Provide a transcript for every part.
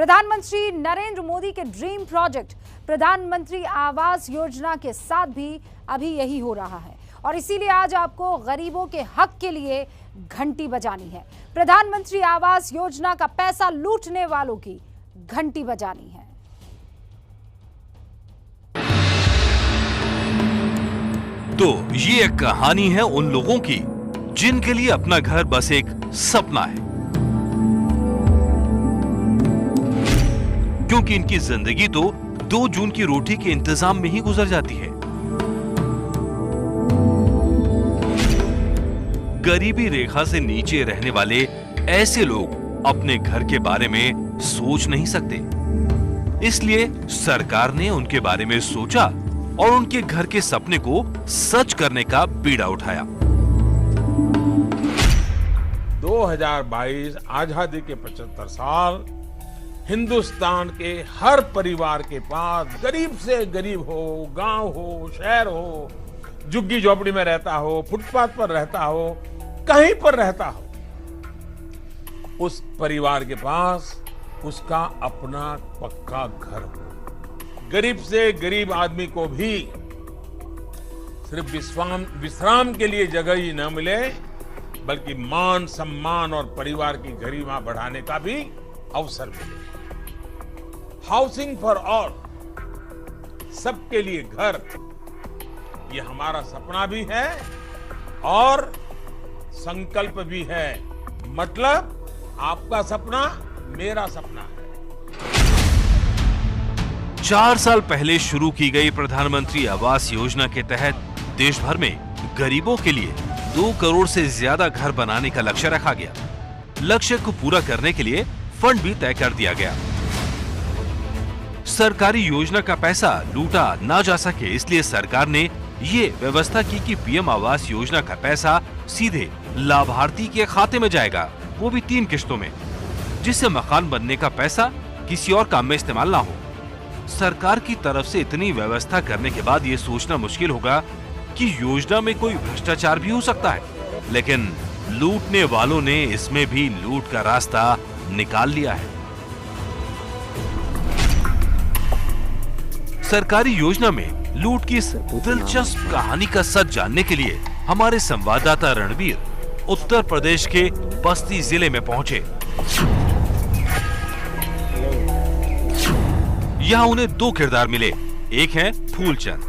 प्रधानमंत्री नरेंद्र मोदी के dream project प्रधानमंत्री आवास योजना के साथ भी अभी यही हो रहा है और इसीलिए आज आपको गरीबों के हक के लिए घंटी बजानी है। प्रधानमंत्री आवास योजना का पैसा लूटने वालों की घंटी बजानी है। तो ये एक कहानी है उन लोगों की जिनके लिए अपना घर बस एक सपना है, क्योंकि इनकी जिंदगी तो 2 जून की रोटी के इंतजाम में ही गुजर जाती है। गरीबी रेखा से नीचे रहने वाले ऐसे लोग अपने घर के बारे में सोच नहीं सकते, इसलिए सरकार ने उनके बारे में सोचा और उनके घर के सपने को सच करने का बीड़ा उठाया। 2022 आजादी के 75 साल हिंदुस्तान के हर परिवार के पास, गरीब से गरीब हो, गांव हो, शहर हो, झुग्गी झोपड़ी में रहता हो, फुटपाथ पर रहता हो, कहीं पर रहता हो, उस परिवार के पास उसका अपना पक्का घर हो। गरीब से गरीब आदमी को भी सिर्फ विश्राम के लिए जगह ही न मिले, बल्कि मान सम्मान और परिवार की गरिमा बढ़ाने का भी अवसर मिले। हाउसिंग फॉर ऑल, सबके लिए घर, ये हमारा सपना भी है और संकल्प भी है। मतलब आपका सपना मेरा सपना है। 4 साल पहले शुरू की गई प्रधानमंत्री आवास योजना के तहत देश भर में गरीबों के लिए 2 करोड़ से ज्यादा घर बनाने का लक्ष्य रखा गया। लक्ष्य को पूरा करने के लिए फंड भी तय कर दिया गया। सरकारी योजना का पैसा लूटा ना जा सके, इसलिए सरकार ने ये व्यवस्था की कि पीएम आवास योजना का पैसा सीधे लाभार्थी के खाते में जाएगा, वो भी 3 किश्तों में, जिससे मकान बनने का पैसा किसी और काम में इस्तेमाल ना हो। सरकार की तरफ से इतनी व्यवस्था करने के बाद ये सोचना मुश्किल होगा कि योजना में कोई भ्रष्टाचार भी हो सकता है, लेकिन लूटने वालों ने इसमें भी लूट का रास्ता निकाल लिया है। सरकारी योजना में लूट की इस दिलचस्प कहानी का सच जानने के लिए हमारे संवाददाता रणबीर उत्तर प्रदेश के बस्ती जिले में पहुंचे। यहाँ उन्हें 2 किरदार मिले, एक है फूलचंद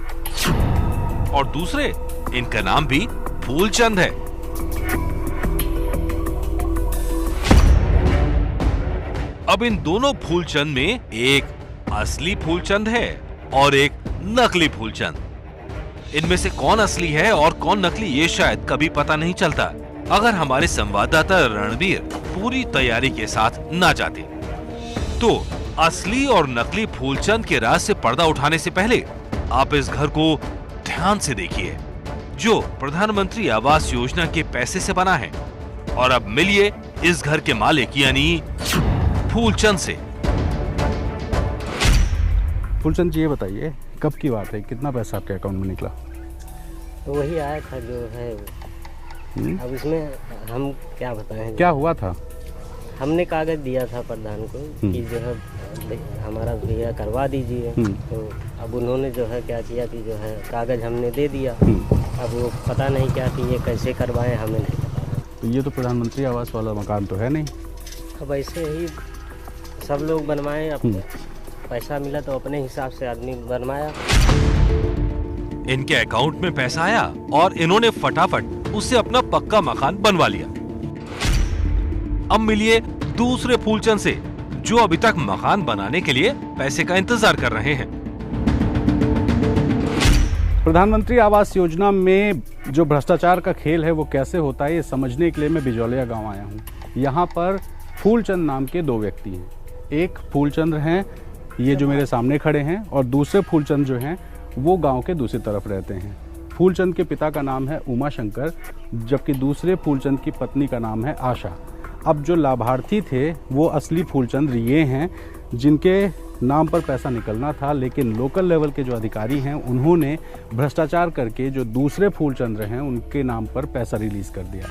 और दूसरे, इनका नाम भी फूलचंद है। अब इन दोनों फूलचंद में एक असली फूलचंद है और एक नकली फूलचंद। इनमें से कौन असली है और कौन नकली, ये शायद कभी पता नहीं चलता अगर हमारे संवाददाता रणबीर पूरी तैयारी के साथ ना जाते। तो असली और नकली फूलचंद के राज से पर्दा उठाने से पहले आप इस घर को ध्यान से देखिए, जो प्रधानमंत्री आवास योजना के पैसे से बना है। और अब मिलिए इस घर के मालिक यानी फूलचंद से। फूलचंद जी, ये बताइए कब की बात है, कितना पैसा आपके अकाउंट में निकला? तो वही आया था जो है। अब इसमें हम क्या बताएं, क्या हुआ था? हमने कागज दिया था प्रधान को कि जो है हमारा भैया करवा दीजिए। तो अब उन्होंने जो है क्या किया कि जो है कागज हमने दे दिया। अब वो पता नहीं क्या कि ये कैसे करवाएं, हमें नहीं पता। तो ये तो प्रधानमंत्री आवास वाला मकान तो है नहीं। अब ऐसे ही सब लोग बनवाए, अपने पैसा मिला तो अपने हिसाब से आदमी बनवाया। इनके अकाउंट में पैसा आया और इन्होंने फटाफट उससे अपना पक्का मकान बनवा लिया। अब मिलिए दूसरे फूलचंद से, जो अभी तक मकान बनाने के लिए पैसे का इंतजार कर रहे हैं। प्रधानमंत्री आवास योजना में जो भ्रष्टाचार का खेल है वो कैसे होता है, ये समझने के लिए मैं बिजौलिया गांव आया हूँ। यहाँ पर फूलचंद नाम के 2 व्यक्ति हैं। एक फूलचंद हैं, ये जो मेरे सामने खड़े हैं, और दूसरे फूलचंद जो हैं वो गांव के दूसरी तरफ रहते हैं। फूलचंद के पिता का नाम है उमा शंकर, जबकि दूसरे फूलचंद की पत्नी का नाम है आशा। अब जो लाभार्थी थे वो असली फूलचंद ये हैं, जिनके नाम पर पैसा निकलना था, लेकिन लोकल लेवल के जो अधिकारी हैं उन्होंने भ्रष्टाचार करके जो दूसरे फूलचंद हैं उनके नाम पर पैसा रिलीज कर दिया।